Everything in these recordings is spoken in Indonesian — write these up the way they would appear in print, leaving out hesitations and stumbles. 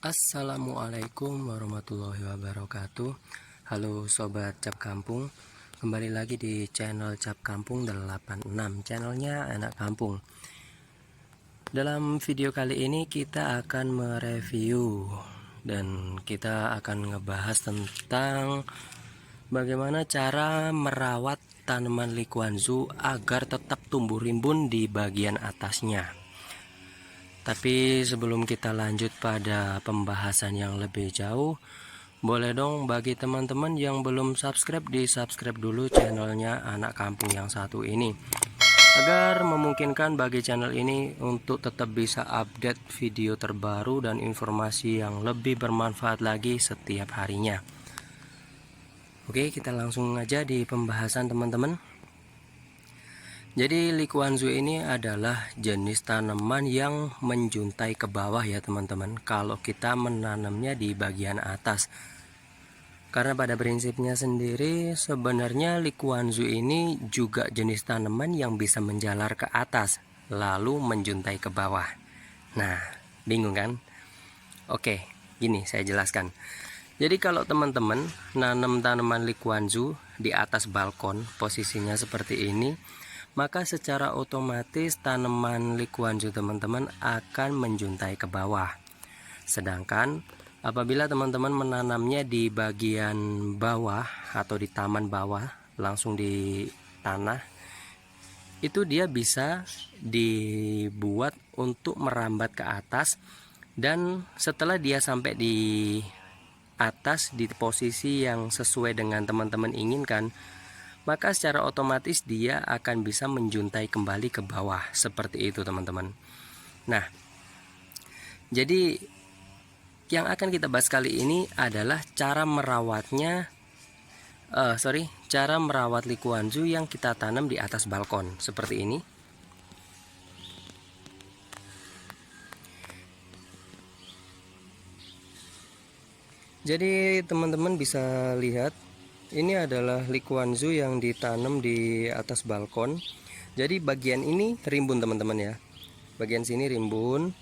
Assalamualaikum warahmatullahi wabarakatuh. Halo sobat Cap Kampung, kembali lagi di channel Cap Kampung 86, channelnya anak kampung. Dalam video kali ini kita akan mereview dan kita akan ngebahas tentang bagaimana cara merawat tanaman likuanzu agar tetap tumbuh rimbun di bagian atasnya. Tapi sebelum kita lanjut pada pembahasan yang lebih jauh, boleh dong bagi teman-teman yang belum subscribe, di subscribe dulu channelnya anak kampung yang satu ini, agar memungkinkan bagi channel ini untuk tetap bisa update video terbaru dan informasi yang lebih bermanfaat lagi setiap harinya. Oke, kita langsung aja di pembahasan teman-teman. Jadi likuanzu ini adalah jenis tanaman yang menjuntai ke bawah ya teman-teman, kalau kita menanamnya di bagian atas. Karena pada prinsipnya sendiri sebenarnya likuanzu ini juga jenis tanaman yang bisa menjalar ke atas lalu menjuntai ke bawah. Nah, bingung kan? Oke, gini saya jelaskan. Jadi kalau teman-teman nanam tanaman likuanzu di atas balkon, posisinya seperti ini, maka secara otomatis tanaman likuanzu teman-teman akan menjuntai ke bawah. Sedangkan apabila teman-teman menanamnya di bagian bawah atau di taman bawah, langsung di tanah, itu dia bisa dibuat untuk merambat ke atas, dan setelah dia sampai di atas di posisi yang sesuai dengan teman-teman inginkan, maka secara otomatis dia akan bisa menjuntai kembali ke bawah seperti itu teman-teman. Nah, jadi yang akan kita bahas kali ini adalah cara merawatnya, cara merawat likuanzu yang kita tanam di atas balkon seperti ini. Jadi teman-teman bisa lihat, ini adalah likuanzu yang ditanam di atas balkon. Jadi bagian ini rimbun teman-teman ya. Bagian sini rimbun.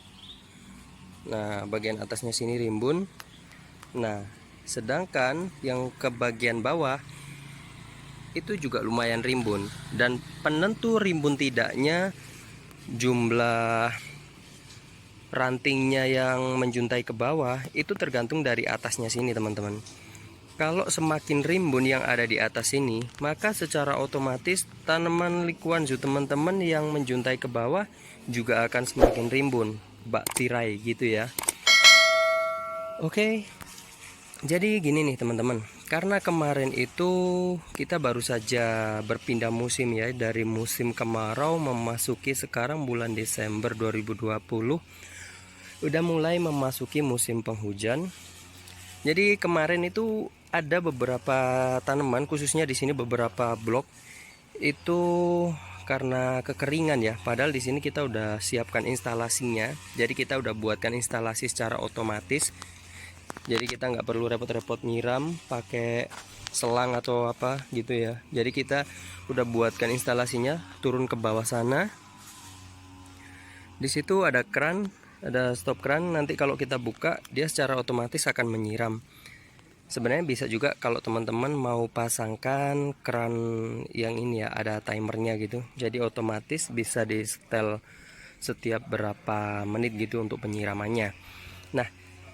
Nah, bagian atasnya sini rimbun. Nah, sedangkan yang ke bagian bawah itu juga lumayan rimbun. Dan penentu rimbun tidaknya jumlah rantingnya yang menjuntai ke bawah itu tergantung dari atasnya sini teman-teman. Kalau semakin rimbun yang ada di atas sini, maka secara otomatis tanaman likuanzu teman-teman yang menjuntai ke bawah juga akan semakin rimbun, bak tirai gitu ya. Oke, jadi gini nih teman-teman, karena kemarin itu kita baru saja berpindah musim ya, dari musim kemarau memasuki sekarang bulan Desember 2020, udah mulai memasuki musim penghujan. Jadi kemarin itu ada beberapa tanaman, khususnya di sini beberapa blok itu karena kekeringan ya. Padahal di sini kita udah siapkan instalasinya. Jadi kita udah buatkan instalasi secara otomatis. Jadi kita nggak perlu repot-repot nyiram pakai selang atau apa gitu ya. Jadi kita udah buatkan instalasinya turun ke bawah sana. Di situ ada keran, ada stop keran. Nanti kalau kita buka, dia secara otomatis akan menyiram. Sebenarnya bisa juga kalau teman-teman mau pasangkan keran yang ini ya, ada timernya gitu. Jadi otomatis bisa di setel setiap berapa menit gitu untuk penyiramannya. Nah,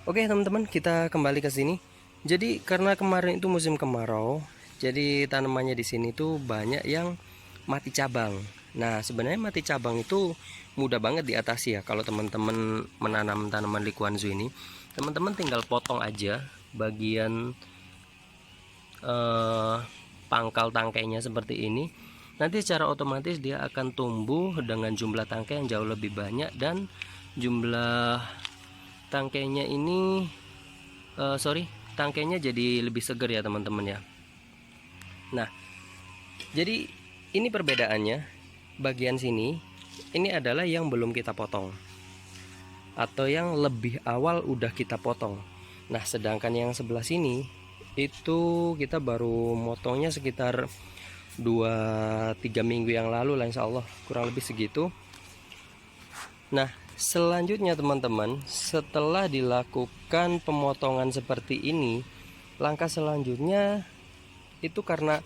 oke teman-teman, kita kembali ke sini. Jadi karena kemarin itu musim kemarau, jadi tanamannya di sini tuh banyak yang mati cabang. Nah, sebenarnya mati cabang itu mudah banget diatasi ya. Kalau teman-teman menanam tanaman likuanzu ini, teman-teman tinggal potong aja bagian pangkal tangkainya seperti ini. Nanti secara otomatis dia akan tumbuh dengan jumlah tangkai yang jauh lebih banyak, dan jumlah tangkainya ini tangkainya jadi lebih segar ya teman-teman ya. Nah, jadi ini perbedaannya. Bagian sini ini adalah yang belum kita potong atau yang lebih awal udah kita potong. Nah, sedangkan yang sebelah sini itu kita baru motongnya sekitar 2-3 minggu yang lalu lah, insya Allah kurang lebih segitu. Nah, selanjutnya teman-teman, setelah dilakukan pemotongan seperti ini, langkah selanjutnya itu karena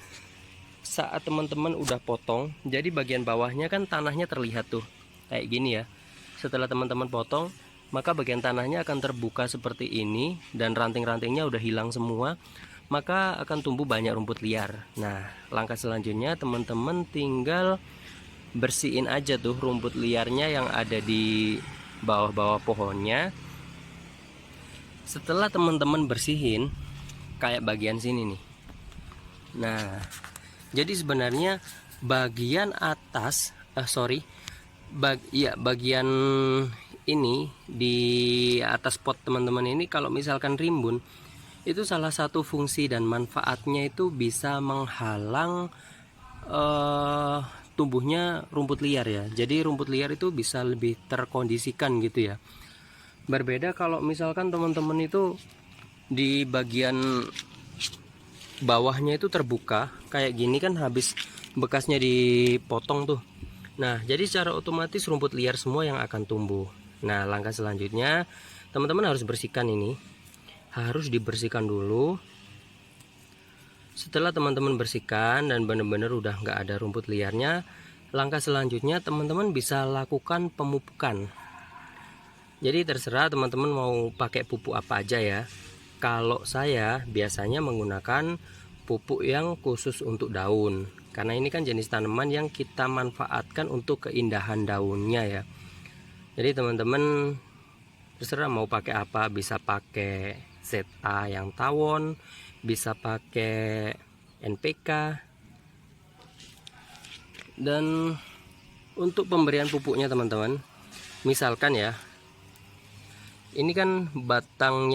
saat teman-teman udah potong, jadi bagian bawahnya kan tanahnya terlihat tuh kayak gini ya. Setelah teman-teman potong, maka bagian tanahnya akan terbuka seperti ini dan ranting-rantingnya udah hilang semua, maka akan tumbuh banyak rumput liar. Nah, langkah selanjutnya teman-teman tinggal bersihin aja tuh rumput liarnya yang ada di bawah-bawah pohonnya. Setelah teman-teman bersihin kayak bagian sini nih. Nah, jadi sebenarnya bagian atas bagian ini di atas pot teman-teman ini, kalau misalkan rimbun, itu salah satu fungsi dan manfaatnya itu bisa menghalang tumbuhnya rumput liar ya. Jadi rumput liar itu bisa lebih terkondisikan gitu ya. Berbeda kalau misalkan teman-teman itu di bagian bawahnya itu terbuka kayak gini kan, habis bekasnya dipotong tuh. Nah, jadi secara otomatis rumput liar semua yang akan tumbuh. Nah, langkah selanjutnya teman-teman harus bersihkan ini. Harus dibersihkan dulu. Setelah teman-teman bersihkan dan benar-benar udah nggak ada rumput liarnya, langkah selanjutnya teman-teman bisa lakukan pemupukan. Jadi terserah teman-teman mau pakai pupuk apa aja ya. Kalau saya biasanya menggunakan pupuk yang khusus untuk daun, karena ini kan jenis tanaman yang kita manfaatkan untuk keindahan daunnya ya. Jadi teman-teman terserah mau pakai apa, bisa pakai ZA yang tawon, bisa pakai NPK. Dan untuk pemberian pupuknya teman-teman, misalkan ya, ini kan batang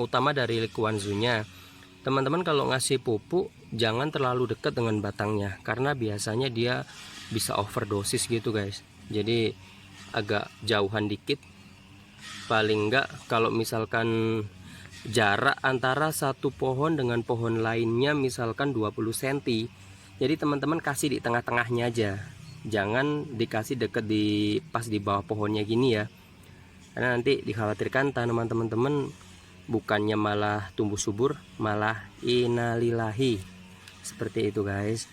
utama dari likuanzunya. Teman-teman kalau ngasih pupuk jangan terlalu dekat dengan batangnya, karena biasanya dia bisa overdosis gitu guys. Jadi agak jauhan dikit, paling enggak kalau misalkan jarak antara satu pohon dengan pohon lainnya misalkan 20 cm, jadi teman-teman kasih di tengah-tengahnya aja, jangan dikasih deket pas di bawah pohonnya gini ya, karena nanti dikhawatirkan tanaman teman-teman bukannya malah tumbuh subur, malah innalillahi. Seperti itu guys.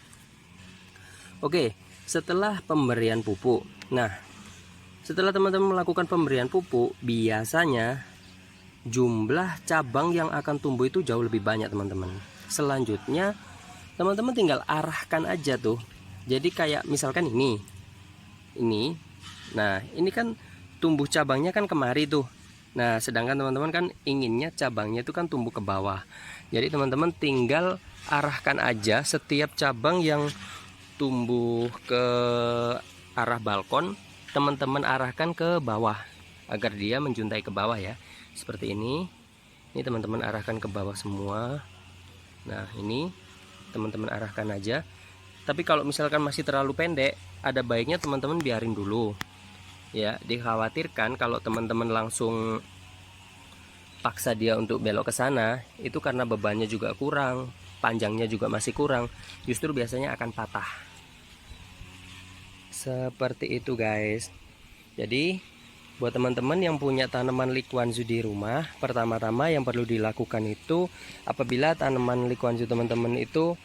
Oke, setelah pemberian pupuk, nah setelah teman-teman melakukan pemberian pupuk, biasanya jumlah cabang yang akan tumbuh itu jauh lebih banyak teman-teman. Selanjutnya teman-teman tinggal arahkan aja tuh. Jadi kayak misalkan ini, nah ini kan tumbuh cabangnya kan kemari tuh. Nah sedangkan teman-teman kan inginnya cabangnya itu kan tumbuh ke bawah. Jadi teman-teman tinggal arahkan aja setiap cabang yang tumbuh ke arah balkon, teman-teman arahkan ke bawah agar dia menjuntai ke bawah ya. Seperti ini teman-teman arahkan ke bawah semua. Nah ini teman-teman arahkan aja. Tapi kalau misalkan masih terlalu pendek, ada baiknya teman-teman biarin dulu ya. Dikhawatirkan kalau teman-teman langsung paksa dia untuk belok ke sana, itu karena bebannya juga kurang, panjangnya juga masih kurang, justru biasanya akan patah. Seperti itu guys. Jadi buat teman-teman yang punya tanaman likuanzu di rumah, pertama-tama yang perlu dilakukan itu, apabila tanaman likuanzu teman-teman itu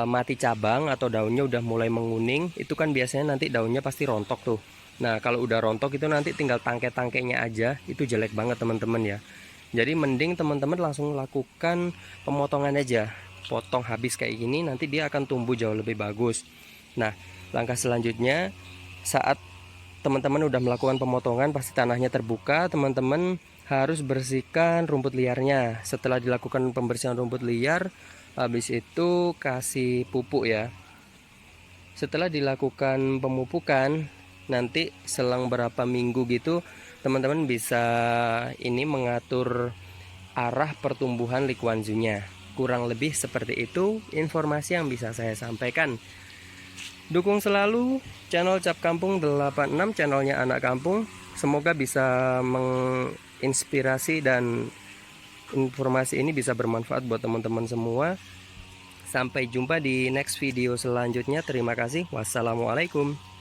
mati cabang atau daunnya udah mulai menguning, itu kan biasanya nanti daunnya pasti rontok tuh. Nah kalau udah rontok itu nanti tinggal tangkai-tangkainya aja, itu jelek banget teman-teman ya. Jadi mending teman-teman langsung lakukan pemotongan aja, potong habis kayak gini, nanti dia akan tumbuh jauh lebih bagus. Nah langkah selanjutnya, saat teman-teman udah melakukan pemotongan, pasti tanahnya terbuka, teman-teman harus bersihkan rumput liarnya. Setelah dilakukan pembersihan rumput liar, habis itu kasih pupuk ya. Setelah dilakukan pemupukan, nanti selang berapa minggu gitu, teman-teman bisa ini mengatur arah pertumbuhan likuanzunya. Kurang lebih seperti itu informasi yang bisa saya sampaikan. Dukung selalu channel Cap Kampung 86, channelnya anak kampung. Semoga bisa menginspirasi dan informasi ini bisa bermanfaat buat teman-teman semua. Sampai jumpa di next video selanjutnya. Terima kasih. Wassalamualaikum.